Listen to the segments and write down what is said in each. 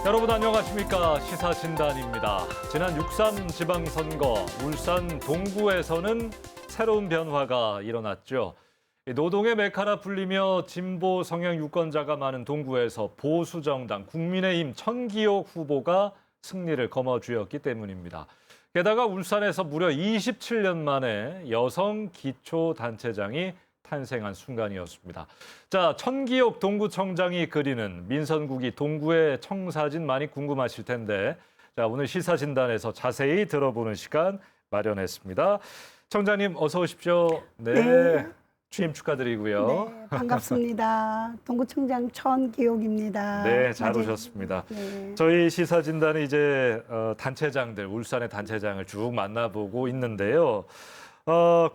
여러분 안녕하십니까? 시사진단입니다. 지난 6.3 지방선거 울산 동구에서는 새로운 변화가 일어났죠. 노동의 메카라 불리며 진보 성향 유권자가 많은 동구에서 보수정당 국민의힘 천기옥 후보가 승리를 거머쥐었기 때문입니다. 게다가 울산에서 무려 27년 만에 여성 기초단체장이 탄생한 순간이었습니다. 자, 천기옥 동구청장이 그리는 민선국이 동구의 청사진 많이 궁금하실 텐데, 자, 오늘 시사진단에서 자세히 들어보는 시간 마련했습니다. 청장님 어서 오십시오. 네. 취임 축하드리고요. 네, 반갑습니다. 동구청장 천기옥입니다. 네, 잘 오셨습니다. 네. 저희 시사진단은 이제 단체장들, 울산의 단체장을 쭉 만나보고 있는데요.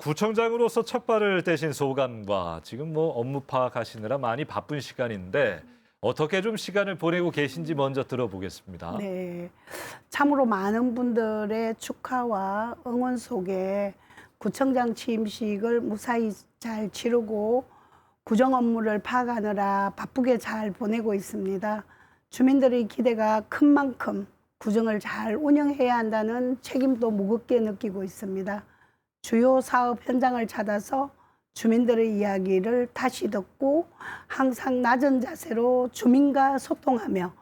구청장으로서 첫 발을 떼신 소감과 지금 뭐 업무 파악하시느라 많이 바쁜 시간인데 어떻게 좀 시간을 보내고 계신지 먼저 들어보겠습니다. 네, 참으로 많은 분들의 축하와 응원 속에 구청장 취임식을 무사히 잘 치르고 구정 업무를 파악하느라 바쁘게 잘 보내고 있습니다. 주민들의 기대가 큰 만큼 구정을 잘 운영해야 한다는 책임도 무겁게 느끼고 있습니다. 주요 사업 현장을 찾아서 주민들의 이야기를 다시 듣고 항상 낮은 자세로 주민과 소통하며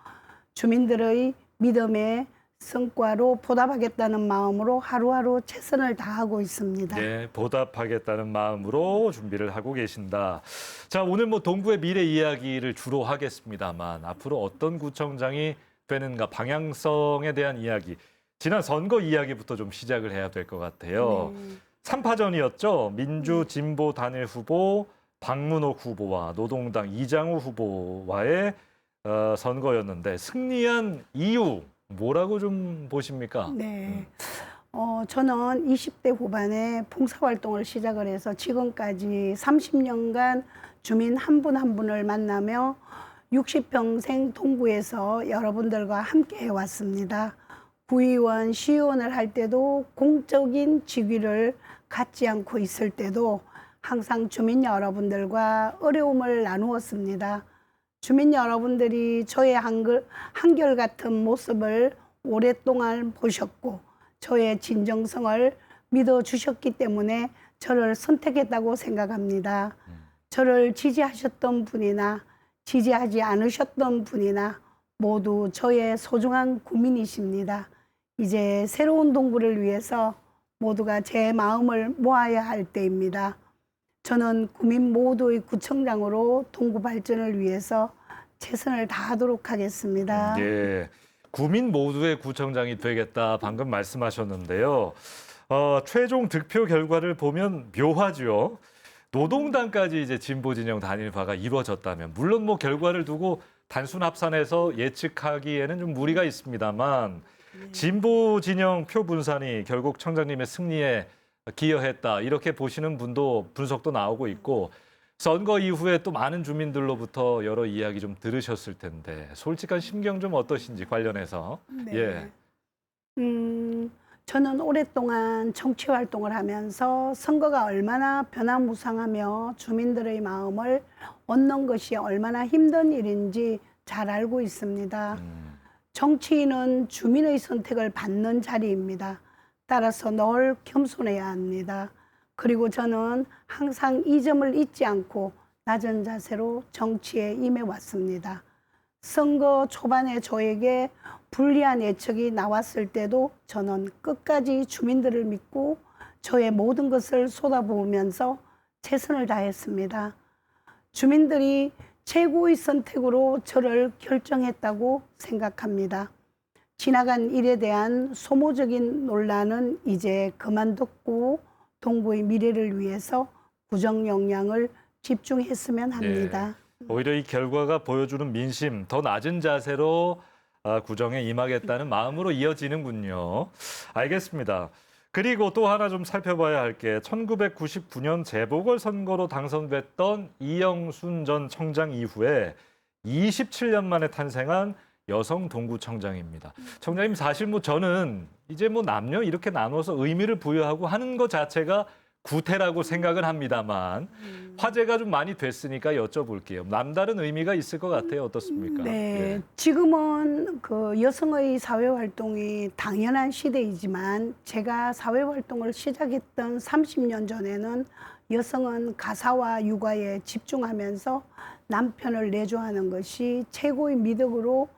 주민들의 믿음의 성과로 보답하겠다는 마음으로 하루하루 최선을 다하고 있습니다. 네, 보답하겠다는 마음으로 준비를 하고 계신다. 자, 오늘 뭐 동구의 미래 이야기를 주로 하겠습니다만 앞으로 어떤 구청장이 되는가 방향성에 대한 이야기, 지난 선거 이야기부터 좀 시작을 해야 될 것 같아요. 네. 3파전이었죠. 민주 진보 단일 후보 박문옥 후보와 노동당 이장우 후보와의 선거였는데 승리한 이유 뭐라고 좀 보십니까? 네. 저는 20대 후반에 봉사활동을 시작을 해서 지금까지 30년간 주민 한 분 한 분을 만나며 60평생 동구에서 여러분들과 함께 해왔습니다. 구의원, 시의원을 할 때도 공적인 직위를 갖지 않고 있을 때도 항상 주민 여러분들과 어려움을 나누었습니다. 주민 여러분들이 저의 한결같은 모습을 오랫동안 보셨고 저의 진정성을 믿어주셨기 때문에 저를 선택했다고 생각합니다. 저를 지지하셨던 분이나 지지하지 않으셨던 분이나 모두 저의 소중한 국민이십니다. 이제 새로운 동구를 위해서 모두가 제 마음을 모아야 할 때입니다. 저는 구민 모두의 구청장으로 동구 발전을 위해서 최선을 다하도록 하겠습니다. 예, 구민 모두의 구청장이 되겠다 방금 말씀하셨는데요. 최종 득표 결과를 보면 묘하죠. 노동당까지 이제 진보 진영 단일화가 이루어졌다면 물론 뭐 결과를 두고 단순 합산해서 예측하기에는 좀 무리가 있습니다만 진보 진영 표 분산이 결국 청장님의 승리에 기여했다 이렇게 보시는 분석도 나오고 있고 선거 이후에 또 많은 주민들로부터 여러 이야기 좀 들으셨을 텐데 솔직한 심경 좀 어떠신지 관련해서. 네. 예. 저는 오랫동안 정치 활동을 하면서 선거가 얼마나 변화무쌍하며 주민들의 마음을 얻는 것이 얼마나 힘든 일인지 잘 알고 있습니다. 정치인은 주민의 선택을 받는 자리입니다. 따라서 늘 겸손해야 합니다. 그리고 저는 항상 이 점을 잊지 않고 낮은 자세로 정치에 임해왔습니다. 선거 초반에 저에게 불리한 예측이 나왔을 때도 저는 끝까지 주민들을 믿고 저의 모든 것을 쏟아부으면서 최선을 다했습니다. 주민들이 최고의 선택으로 저를 결정했다고 생각합니다. 지나간 일에 대한 소모적인 논란은 이제 그만뒀고 동구의 미래를 위해서 구정 역량을 집중했으면 합니다. 예. 오히려 이 결과가 보여주는 민심, 더 낮은 자세로 구정에 임하겠다는 마음으로 이어지는군요. 알겠습니다. 그리고 또 하나 좀 살펴봐야 할 게 1999년 재보궐선거로 당선됐던 이영순 전 청장 이후에 27년 만에 탄생한 여성 동구청장입니다. 청장님 사실 뭐 저는 이제 뭐 남녀 이렇게 나눠서 의미를 부여하고 하는 것 자체가 구태라고 생각은 합니다만 화제가 좀 많이 됐으니까 여쭤볼게요. 남다른 의미가 있을 것 같아요. 어떻습니까? 네, 예. 지금은 그 여성의 사회 활동이 당연한 시대이지만 제가 사회 활동을 시작했던 30년 전에는 여성은 가사와 육아에 집중하면서 남편을 내조하는 것이 최고의 미덕으로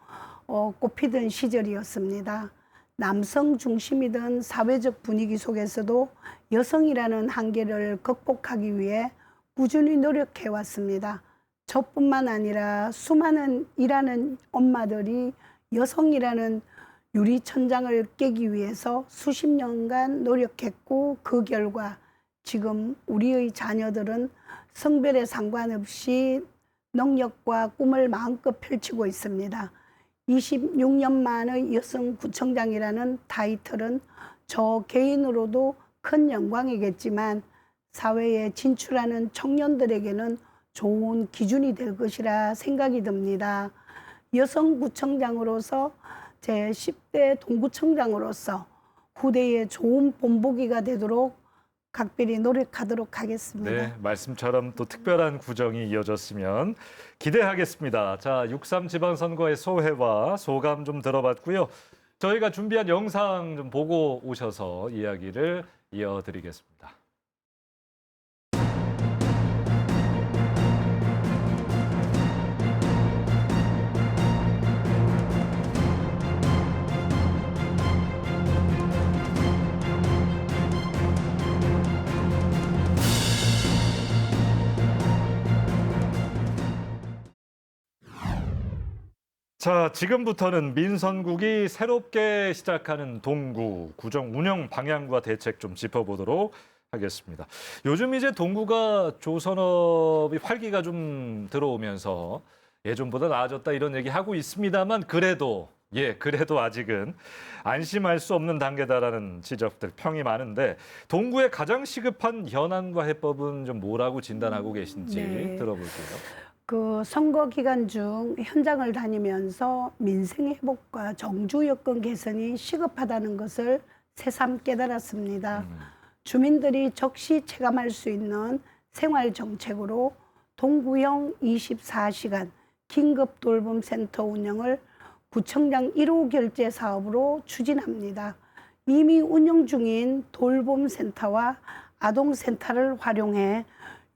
꼽히던 시절이었습니다. 남성 중심이던 사회적 분위기 속에서도 여성이라는 한계를 극복하기 위해 꾸준히 노력해 왔습니다. 저뿐만 아니라 수많은 일하는 엄마들이 여성이라는 유리천장을 깨기 위해서 수십 년간 노력했고 그 결과 지금 우리의 자녀들은 성별에 상관없이 능력과 꿈을 마음껏 펼치고 있습니다. 26년 만의 여성구청장이라는 타이틀은 저 개인으로도 큰 영광이겠지만 사회에 진출하는 청년들에게는 좋은 기준이 될 것이라 생각이 듭니다. 여성구청장으로서 제 10대 동구청장으로서 후대에 좋은 본보기가 되도록 각별히 노력하도록 하겠습니다. 네, 말씀처럼 또 특별한 구정이 이어졌으면 기대하겠습니다. 자, 6.3 지방선거의 소회와 소감 좀 들어봤고요. 저희가 준비한 영상 좀 보고 오셔서 이야기를 이어드리겠습니다. 자, 지금부터는 민선국이 새롭게 시작하는 동구 구정 운영 방향과 대책 좀 짚어보도록 하겠습니다. 요즘 이제 동구가 조선업이 활기가 좀 들어오면서 예전보다 나아졌다 이런 얘기 하고 있습니다만 그래도 아직은 안심할 수 없는 단계다라는 지적들 평이 많은데 동구의 가장 시급한 현안과 해법은 좀 뭐라고 진단하고 계신지 네. 들어볼게요. 그 선거 기간 중 현장을 다니면서 민생 회복과 정주 여건 개선이 시급하다는 것을 새삼 깨달았습니다. 주민들이 적시 체감할 수 있는 생활 정책으로 동구형 24시간 긴급 돌봄 센터 운영을 구청장 1호 결제 사업으로 추진합니다. 이미 운영 중인 돌봄 센터와 아동 센터를 활용해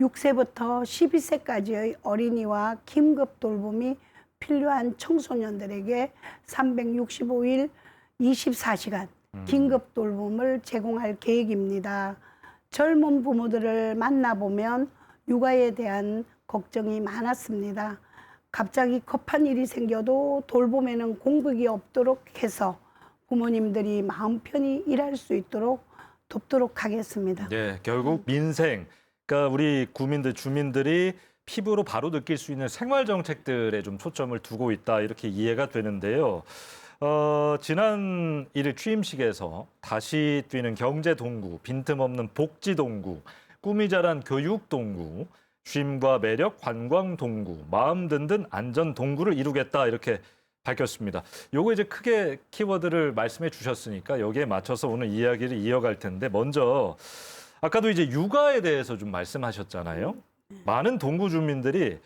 6세부터 12세까지의 어린이와 긴급 돌봄이 필요한 청소년들에게 365일 24시간 긴급 돌봄을 제공할 계획입니다. 젊은 부모들을 만나보면 육아에 대한 걱정이 많았습니다. 갑자기 급한 일이 생겨도 돌봄에는 공백이 없도록 해서 부모님들이 마음 편히 일할 수 있도록 돕도록 하겠습니다. 네, 결국 민생, 그러니까 우리 구민들, 주민들이 피부로 바로 느낄 수 있는 생활 정책들에 좀 초점을 두고 있다 이렇게 이해가 되는데요. 지난 1일 취임식에서 다시 뛰는 경제 동구, 빈틈없는 복지 동구, 꿈이 자란 교육 동구, 쉼과 매력 관광 동구, 마음 든든 안전 동구를 이루겠다 이렇게 밝혔습니다. 요거 이제 크게 키워드를 말씀해 주셨으니까 여기에 맞춰서 오늘 이야기를 이어갈 텐데 먼저 아까도 이제 육아에 대해서 좀 말씀하셨잖아요. 많은 동구 주민들이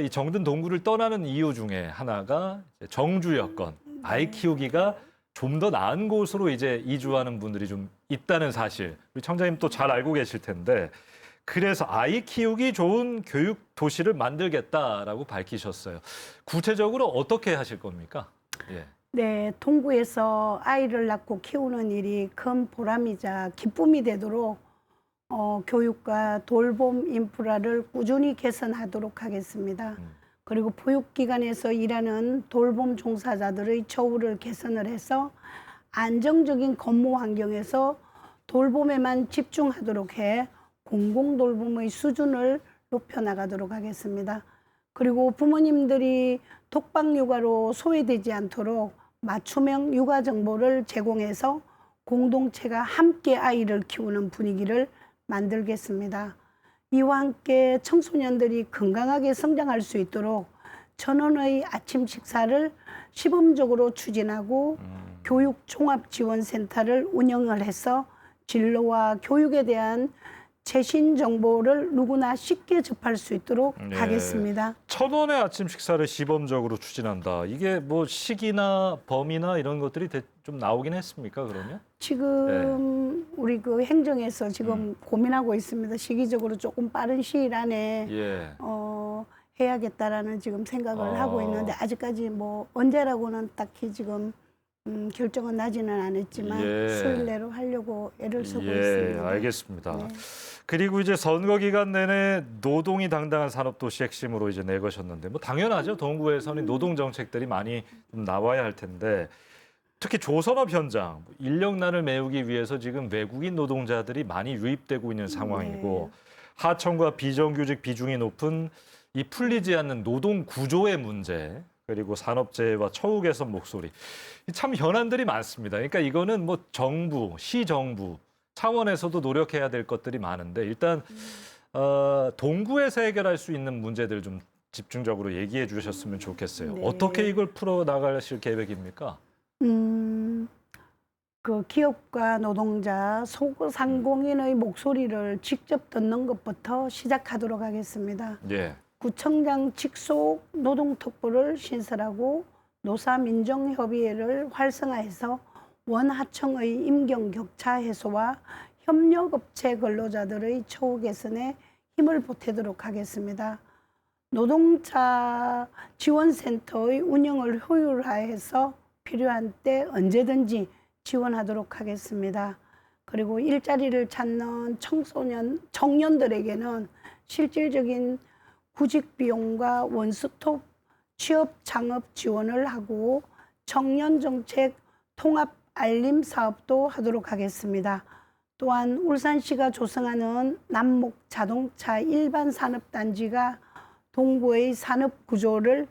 이 정든 동구를 떠나는 이유 중에 하나가 정주 여건, 아이 키우기가 좀 더 나은 곳으로 이제 이주하는 분들이 좀 있다는 사실. 우리 청장님 또 잘 알고 계실 텐데 그래서 아이 키우기 좋은 교육 도시를 만들겠다라고 밝히셨어요. 구체적으로 어떻게 하실 겁니까? 예. 네, 동구에서 아이를 낳고 키우는 일이 큰 보람이자 기쁨이 되도록 교육과 돌봄 인프라를 꾸준히 개선하도록 하겠습니다. 그리고 보육기관에서 일하는 돌봄 종사자들의 처우를 개선을 해서 안정적인 근무 환경에서 돌봄에만 집중하도록 해 공공돌봄의 수준을 높여나가도록 하겠습니다. 그리고 부모님들이 독박육아로 소외되지 않도록 맞춤형 육아 정보를 제공해서 공동체가 함께 아이를 키우는 분위기를 만들겠습니다. 이와 함께 청소년들이 건강하게 성장할 수 있도록 1,000원의 아침 식사를 시범적으로 추진하고 교육 종합지원센터를 운영을 해서 진로와 교육에 대한 최신 정보를 누구나 쉽게 접할 수 있도록 네. 하겠습니다. 1,000원의 아침 식사를 시범적으로 추진한다. 이게 뭐 시기나 범위나 이런 것들이 좀 나오긴 했습니까, 그러면? 지금 우리 그 행정에서 지금 고민하고 있습니다. 시기적으로 조금 빠른 시일 안에 예. 해야겠다라는 지금 생각을 하고 있는데 아직까지 뭐 언제라고는 딱히 지금 결정은 나지는 않았지만 예. 수일 내로 하려고 애를 쓰고 예, 있습니다. 알겠습니다. 네. 그리고 이제 선거 기간 내내 노동이 당당한 산업도시 핵심으로 이제 내거셨는데 뭐 당연하죠. 동구에서는 노동 정책들이 많이 좀 나와야 할 텐데 특히 조선업 현장 인력난을 메우기 위해서 지금 외국인 노동자들이 많이 유입되고 있는 상황이고 하청과 비정규직 비중이 높은 이 풀리지 않는 노동 구조의 문제 그리고 산업재해와 처우 개선 목소리 참 현안들이 많습니다. 그러니까 이거는 뭐 정부, 시정부 차원에서도 노력해야 될 것들이 많은데 일단 동구에서 해결할 수 있는 문제들 좀 집중적으로 얘기해 주셨으면 좋겠어요. 네. 어떻게 이걸 풀어 나가실 계획입니까? 그 기업과 노동자, 소상공인의 목소리를 직접 듣는 것부터 시작하도록 하겠습니다. 예. 구청장 직속 노동특보를 신설하고 노사민정협의회를 활성화해서 원하청의 임경 격차 해소와 협력업체 근로자들의 처우 개선에 힘을 보태도록 하겠습니다. 노동자 지원센터의 운영을 효율화해서 필요한 때 언제든지 지원하도록 하겠습니다. 그리고 일자리를 찾는 청년들에게는 실질적인 구직 비용과 원스톱 취업 창업 지원을 하고 청년 정책 통합 알림 사업도 하도록 하겠습니다. 또한 울산시가 조성하는 남목 자동차 일반 산업단지가 동구의 산업 구조를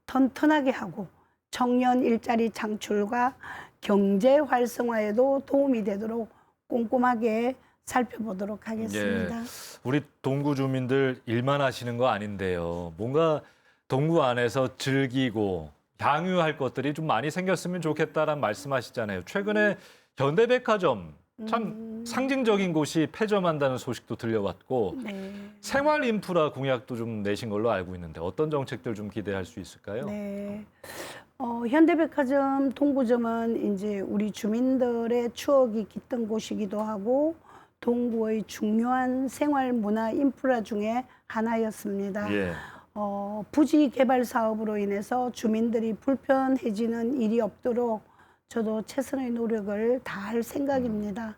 튼튼하게 하고 청년 일자리 창출과 경제 활성화에도 도움이 되도록 꼼꼼하게 살펴보도록 하겠습니다. 예. 우리 동구 주민들 일만 하시는 거 아닌데요. 뭔가 동구 안에서 즐기고 향유할 것들이 좀 많이 생겼으면 좋겠다라는 말씀하시잖아요. 최근에 현대백화점 참 상징적인 곳이 폐점한다는 소식도 들려왔고 네. 생활 인프라 공약도 좀 내신 걸로 알고 있는데 어떤 정책들 좀 기대할 수 있을까요? 네. 현대백화점 동구점은 이제 우리 주민들의 추억이 깃든 곳이기도 하고 동구의 중요한 생활 문화 인프라 중에 하나였습니다. 예. 부지 개발 사업으로 인해서 주민들이 불편해지는 일이 없도록 저도 최선의 노력을 다할 생각입니다.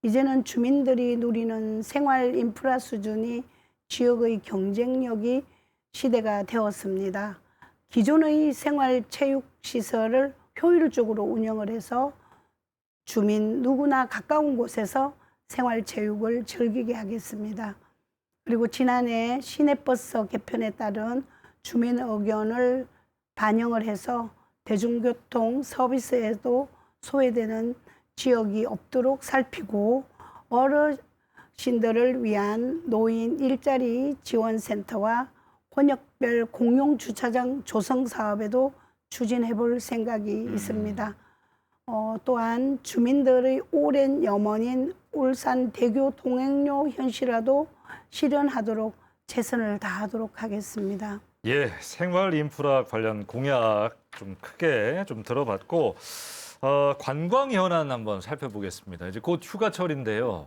이제는 주민들이 누리는 생활 인프라 수준이 지역의 경쟁력이 시대가 되었습니다. 기존의 생활 체육 시설을 효율적으로 운영을 해서 주민 누구나 가까운 곳에서 생활 체육을 즐기게 하겠습니다. 그리고 지난해 시내버스 개편에 따른 주민 의견을 반영을 해서 대중교통 서비스에도 소외되는 지역이 없도록 살피고 어르신들을 위한 노인 일자리 지원센터와 권역별 공용 주차장 조성 사업에도 추진해 볼 생각이 있습니다. 또한 주민들의 오랜 염원인 울산대교 통행료 현실화도 실현하도록 최선을 다하도록 하겠습니다. 예, 생활 인프라 관련 공약 좀 크게 좀 들어봤고 관광 현안 한번 살펴보겠습니다. 이제 곧 휴가철인데요.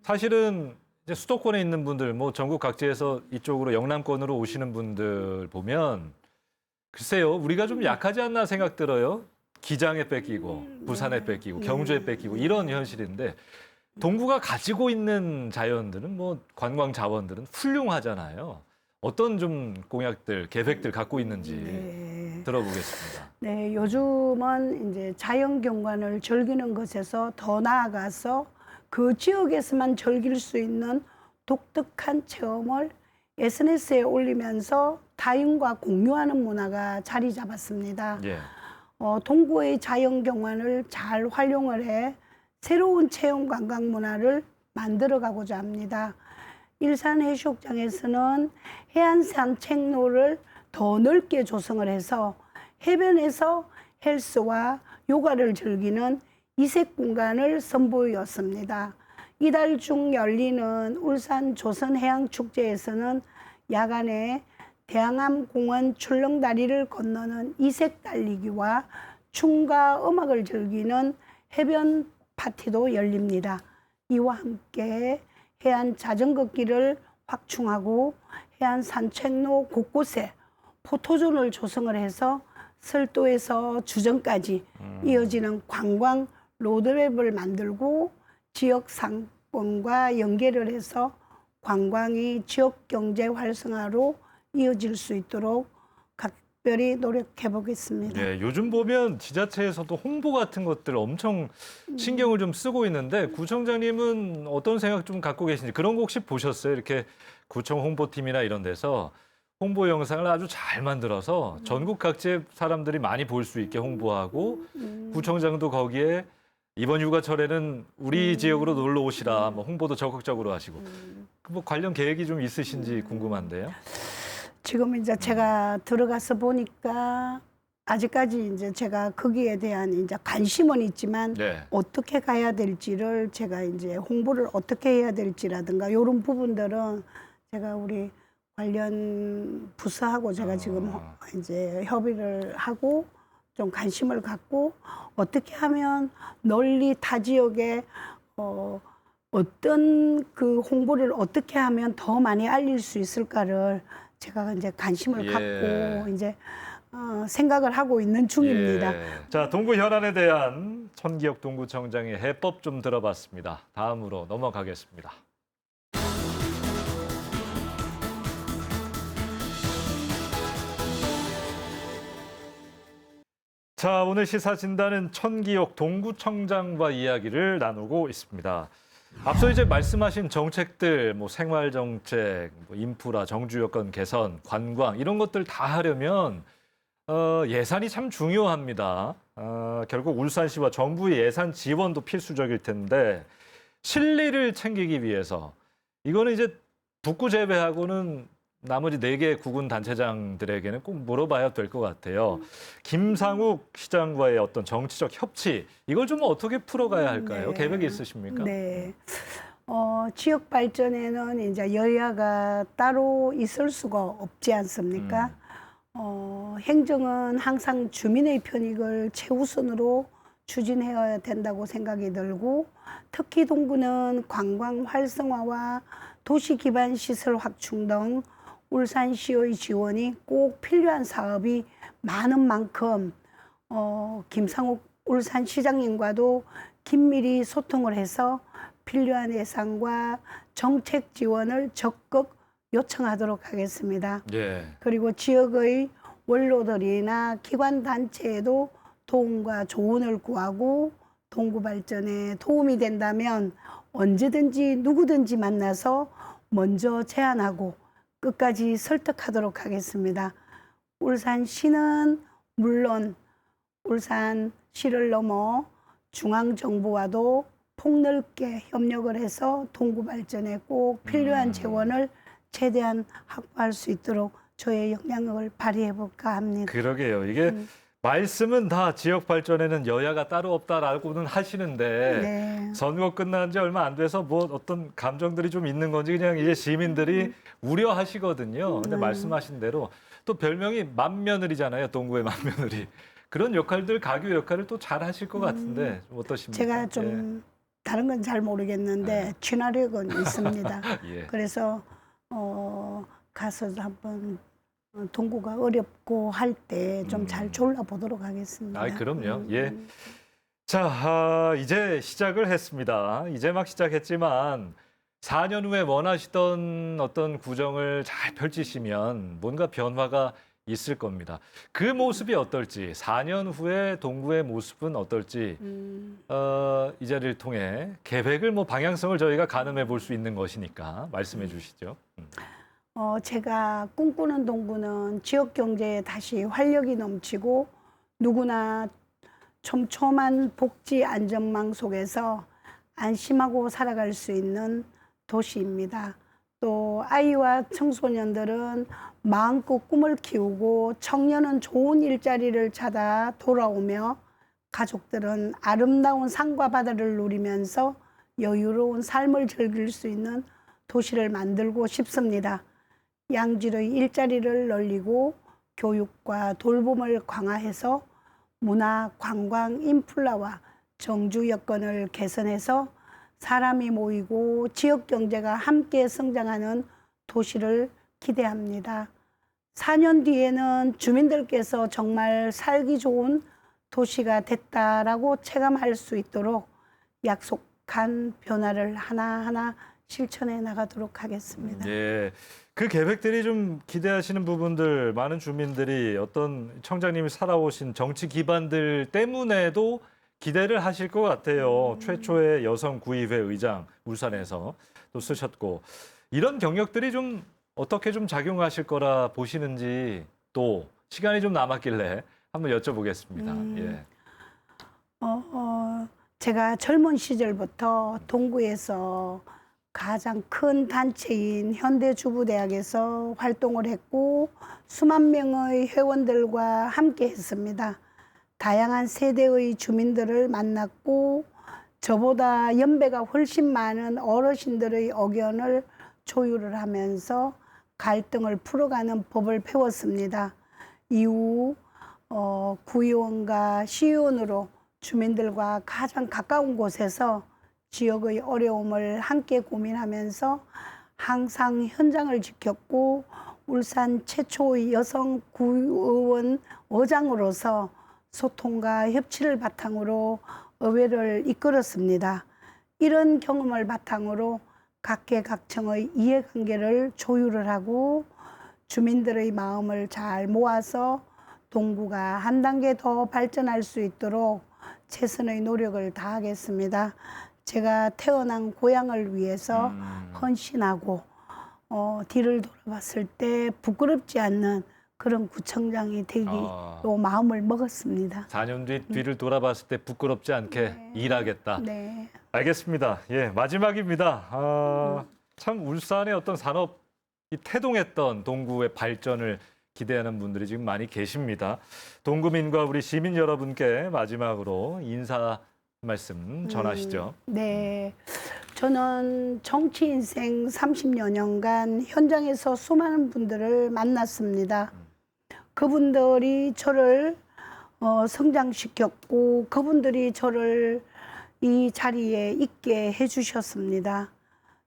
사실은 이제 수도권에 있는 분들, 뭐 전국 각지에서 이쪽으로 영남권으로 오시는 분들 보면 글쎄요, 우리가 좀 약하지 않나 생각 들어요. 기장에 뺏기고 부산에 뺏기고 경주에 뺏기고 이런 현실인데 동구가 가지고 있는 자연들은 뭐 관광 자원들은 훌륭하잖아요. 어떤 좀 공약들, 계획들 갖고 있는지 들어보겠습니다. 네, 요즘은 이제 자연 경관을 즐기는 것에서 더 나아가서 그 지역에서만 즐길 수 있는 독특한 체험을 SNS에 올리면서 타인과 공유하는 문화가 자리 잡았습니다. 예. 동구의 자연 경관을 잘 활용을 해 새로운 체험 관광 문화를 만들어가고자 합니다. 일산 해수욕장에서는 해안 산책로를 더 넓게 조성을 해서 해변에서 헬스와 요가를 즐기는 이색 공간을 선보였습니다. 이달 중 열리는 울산 조선해양축제에서는 야간에 대양암공원 출렁다리를 건너는 이색 달리기와 춤과 음악을 즐기는 해변 파티도 열립니다. 이와 함께 해안 자전거길을 확충하고 해안 산책로 곳곳에 포토존을 조성을 해서 설도에서 주정까지 이어지는 관광 로드맵을 만들고 지역 상권과 연계를 해서 관광이 지역 경제 활성화로 이어질 수 있도록 각별히 노력해 보겠습니다. 예, 요즘 보면 지자체에서도 홍보 같은 것들 엄청 신경을 좀 쓰고 있는데 구청장님은 어떤 생각 좀 갖고 계신지 그런 거 혹시 보셨어요? 이렇게 구청 홍보팀이나 이런 데서 홍보 영상을 아주 잘 만들어서 전국 각지의 사람들이 많이 볼 수 있게 홍보하고 구청장도 거기에 이번 휴가철에는 우리 지역으로 놀러 오시라 뭐 홍보도 적극적으로 하시고 뭐 관련 계획이 좀 있으신지 궁금한데요. 지금 이제 제가 들어가서 보니까 아직까지 이제 제가 거기에 대한 이제 관심은 있지만 네. 어떻게 가야 될지를 제가 이제 홍보를 어떻게 해야 될지라든가 이런 부분들은 제가 우리 관련 부서하고 제가 지금 이제 협의를 하고 좀 관심을 갖고 어떻게 하면 널리 타 지역에 어떤 그 홍보를 어떻게 하면 더 많이 알릴 수 있을까를 제가 이제 관심을 예. 갖고 이제 생각을 하고 있는 중입니다. 예. 자, 동구 현안에 대한 천기혁 동구청장의 해법 좀 들어봤습니다. 다음으로 넘어가겠습니다. 자, 오늘 시사진단은 천기혁 동구청장과 이야기를 나누고 있습니다. 앞서 이제 말씀하신 정책들, 뭐 생활정책, 뭐 인프라, 정주 여건 개선, 관광 이런 것들 다 하려면 예산이 참 중요합니다. 결국 울산시와 정부의 예산 지원도 필수적일 텐데 실리를 챙기기 위해서 이거는 이제 북구 제외하고는 나머지 4개 구군 단체장들에게는 꼭 물어봐야 될 것 같아요. 김상욱 시장과의 어떤 정치적 협치 이걸 좀 어떻게 풀어가야 할까요? 네. 계획이 있으십니까? 네. 지역 발전에는 이제 여야가 따로 있을 수가 없지 않습니까? 행정은 항상 주민의 편익을 최우선으로 추진해야 된다고 생각이 들고 특히 동구는 관광 활성화와 도시 기반 시설 확충 등 울산시의 지원이 꼭 필요한 사업이 많은 만큼 김상욱 울산시장님과도 긴밀히 소통을 해서 필요한 예산과 정책 지원을 적극 요청하도록 하겠습니다. 예. 그리고 지역의 원로들이나 기관 단체에도 도움과 조언을 구하고 동구 발전에 도움이 된다면 언제든지 누구든지 만나서 먼저 제안하고 끝까지 설득하도록 하겠습니다. 울산시는 물론 울산시를 넘어 중앙정부와도 폭넓게 협력을 해서 동구 발전에 꼭 필요한 재원을 최대한 확보할 수 있도록 저의 역량을 발휘해 볼까 합니다. 그러게요. 이게 말씀은 다 지역 발전에는 여야가 따로 없다라고는 하시는데 네. 선거 끝난 지 얼마 안 돼서 뭐 어떤 감정들이 좀 있는 건지 그냥 이제 시민들이 우려하시거든요. 근데 말씀하신 대로 또 별명이 맏며느리잖아요. 동구의 맏며느리. 그런 역할들 가교 역할을 또 잘 하실 것 같은데 좀 어떠십니까? 제가 좀 다른 건 잘 모르겠는데 친화력은 있습니다. 예. 그래서 가서 한번 동구가 어렵고 할 때 좀 잘 졸라보도록 하겠습니다. 아, 그럼요. 예. 자, 이제 시작을 했습니다. 이제 막 시작했지만 4년 후에 원하시던 어떤 구정을 잘 펼치시면 뭔가 변화가 있을 겁니다. 그 모습이 어떨지, 4년 후에 동구의 모습은 어떨지 이 자리를 통해 계획을 뭐 방향성을 저희가 가늠해 볼 수 있는 것이니까 말씀해 주시죠. 제가 꿈꾸는 동구는 지역 경제에 다시 활력이 넘치고 누구나 촘촘한 복지 안전망 속에서 안심하고 살아갈 수 있는 도시입니다. 또 아이와 청소년들은 마음껏 꿈을 키우고 청년은 좋은 일자리를 찾아 돌아오며 가족들은 아름다운 산과 바다를 누리면서 여유로운 삶을 즐길 수 있는 도시를 만들고 싶습니다. 양질의 일자리를 늘리고 교육과 돌봄을 강화해서 문화, 관광, 인플라와 정주 여건을 개선해서 사람이 모이고 지역 경제가 함께 성장하는 도시를 기대합니다. 4년 뒤에는 주민들께서 정말 살기 좋은 도시가 됐다라고 체감할 수 있도록 약속한 변화를 하나하나 실천해 나가도록 하겠습니다. 예. 그 계획들이 좀 기대하시는 부분들, 많은 주민들이 어떤 청장님이 살아오신 정치 기반들 때문에도 기대를 하실 것 같아요. 최초의 여성 구의회 의장 울산에서 또 쓰셨고, 이런 경력들이 좀 어떻게 좀 작용하실 거라 보시는지, 또 시간이 좀 남았길래 한번 여쭤보겠습니다. 예. 제가 젊은 시절부터 동구에서 가장 큰 단체인 현대주부대학에서 활동을 했고 수만 명의 회원들과 함께 했습니다. 다양한 세대의 주민들을 만났고 저보다 연배가 훨씬 많은 어르신들의 의견을 조율을 하면서 갈등을 풀어가는 법을 배웠습니다. 이후 구의원과 시의원으로 주민들과 가장 가까운 곳에서 지역의 어려움을 함께 고민하면서 항상 현장을 지켰고 울산 최초의 여성 구의원 의장으로서 소통과 협치를 바탕으로 의회를 이끌었습니다. 이런 경험을 바탕으로 각계각층의 이해관계를 조율을 하고 주민들의 마음을 잘 모아서 동구가 한 단계 더 발전할 수 있도록 최선의 노력을 다하겠습니다. 제가 태어난 고향을 위해서 헌신하고 뒤를 돌아봤을 때 부끄럽지 않는 그런 구청장이 되기로 마음을 먹었습니다. 4년 뒤 뒤를 돌아봤을 때 부끄럽지 않게 일하겠다. 네. 알겠습니다. 예, 마지막입니다. 참 울산의 어떤 산업이 태동했던 동구의 발전을 기대하는 분들이 지금 많이 계십니다. 동구민과 우리 시민 여러분께 마지막으로 인사 말씀 전하시죠. 네. 저는 정치 인생 30여 년간 현장에서 수많은 분들을 만났습니다. 그분들이 저를 성장시켰고 그분들이 저를 이 자리에 있게 해주셨습니다.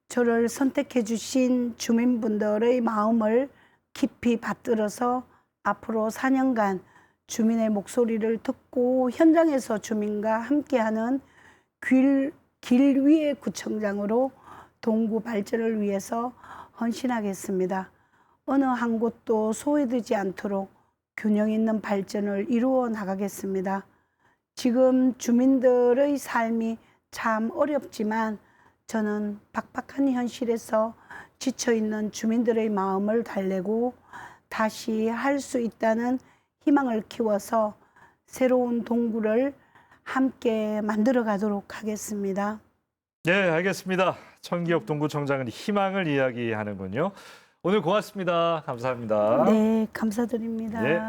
저를 선택해 주신 주민분들의 마음을 깊이 받들어서 앞으로 4년간 주민의 목소리를 듣고 현장에서 주민과 함께하는 길 위의 구청장으로 동구 발전을 위해서 헌신하겠습니다. 어느 한 곳도 소외되지 않도록 균형 있는 발전을 이루어 나가겠습니다. 지금 주민들의 삶이 참 어렵지만 저는 팍팍한 현실에서 지쳐있는 주민들의 마음을 달래고 다시 할 수 있다는 희망을 키워서 새로운 동구를 함께 만들어 가도록 하겠습니다. 네, 알겠습니다. 천기혁 동구청장은 희망을 이야기하는군요. 오늘 고맙습니다. 감사합니다. 네, 감사드립니다. 예.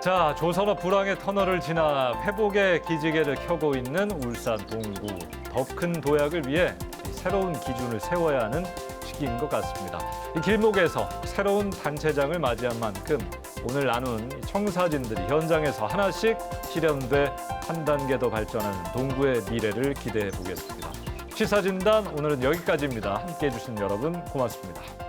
자, 조선업 불황의 터널을 지나 회복의 기지개를 켜고 있는 울산 동구. 더 큰 도약을 위해 새로운 기준을 세워야 하는 시기인 것 같습니다. 이 길목에서 새로운 단체장을 맞이한 만큼 오늘 나눈 청사진들이 현장에서 하나씩 실현돼 한 단계 더 발전하는 동구의 미래를 기대해 보겠습니다. 시사진단 오늘은 여기까지입니다. 함께해 주신 여러분 고맙습니다.